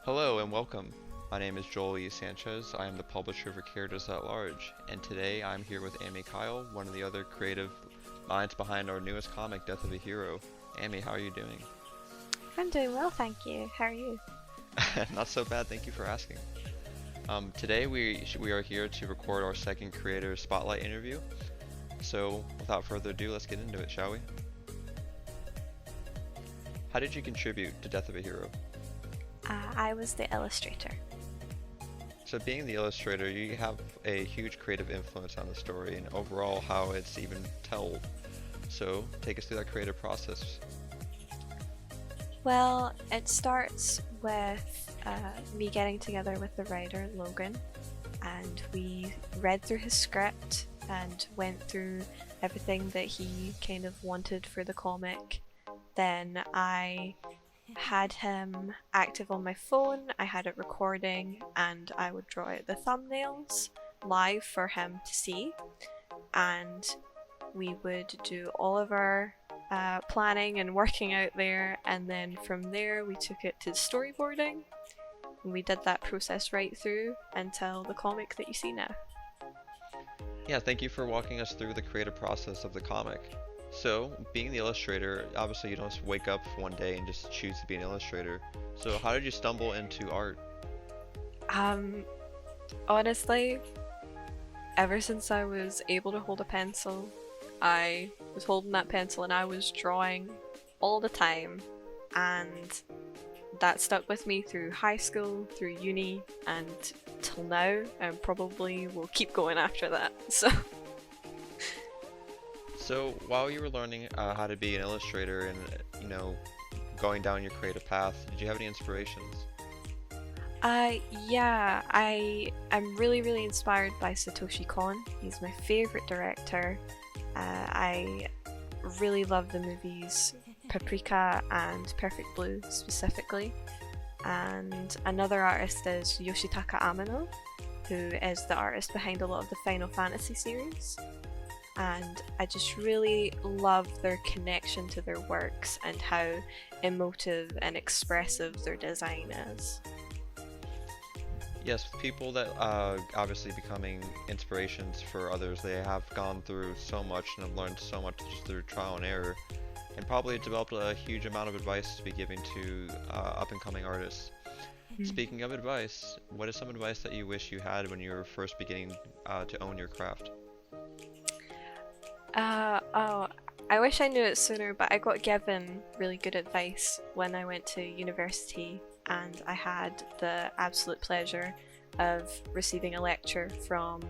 Hello and welcome. My name is Joel E. Sanchez. I am the publisher for Characters at Large, and today I'm here with Amy Kyle, one of the other creative minds behind our newest comic, Death of a Hero. Amy, how are you doing? I'm doing well, thank you. How are you? Not so bad, thank you for asking. Today we are here to record our second creator spotlight interview. So without further ado, let's get into it, shall we? How did you contribute to Death of a Hero? I was the illustrator. So being the illustrator, you have a huge creative influence on the story and overall how it's even told. So take us through that creative process. Well, it starts with me getting together with the writer, Logan, and we read through his script and went through everything that he kind of wanted for the comic. Then I had him active on my phone, I had it recording, and I would draw out the thumbnails live for him to see. And we would do all of our planning and working out there, and then from there we took it to storyboarding. And we did that process right through until the comic that you see now. Yeah, thank you for walking us through the creative process of the comic. So, being the illustrator, obviously you don't just wake up one day and just choose to be an illustrator. So how did you stumble into art? Honestly, ever since I was able to hold a pencil, I was holding that pencil and I was drawing all the time, and that stuck with me through high school, through uni, and till now, and probably will keep going after that. So while you were learning how to be an illustrator and, going down your creative path, did you have any inspirations? Yeah, I'm really inspired by Satoshi Kon. He's my favorite director. I really love the movies Paprika and Perfect Blue specifically. And another artist is Yoshitaka Amano, who is the artist behind a lot of the Final Fantasy series. And I just really love their connection to their works and how emotive and expressive their design is. Yes, people that obviously becoming inspirations for others, they have gone through so much and have learned so much just through trial and error, and probably developed a huge amount of advice to be giving to up-and-coming artists. Speaking of advice, what is some advice that you wish you had when you were first beginning to own your craft? Oh, I wish I knew it sooner, but I got given really good advice when I went to university, and I had the absolute pleasure of receiving a lecture from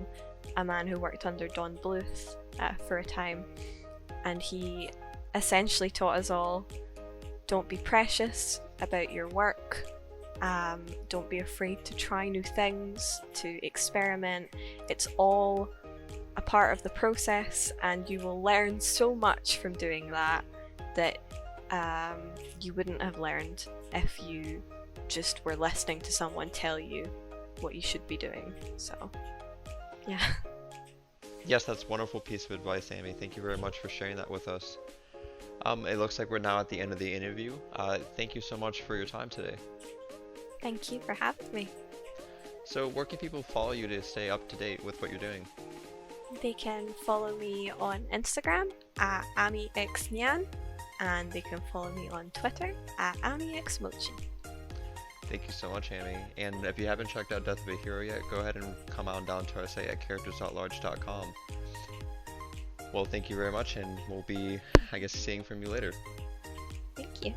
a man who worked under Don Bluth for a time, and he essentially taught us all, don't be precious about your work, don't be afraid to try new things, to experiment. It's all a part of the process, and you will learn so much from doing that that you wouldn't have learned if you just were listening to someone tell you what you should be doing. So, yeah. Yes, that's a wonderful piece of advice, Amy. Thank you very much for sharing that with us. It looks like we're now at the end of the interview. Thank you so much for your time today. Thank you for having me. So where can people follow you to stay up to date with what you're doing? They can follow me on Instagram at AmiXNyan, and they can follow me on Twitter at AmiXMochi. Thank you so much, Amy. And if you haven't checked out Death of a Hero yet, go ahead and come on down to our site at CharactersAtLarge.com. Well, thank you very much, and we'll be, I guess, seeing from you later. Thank you.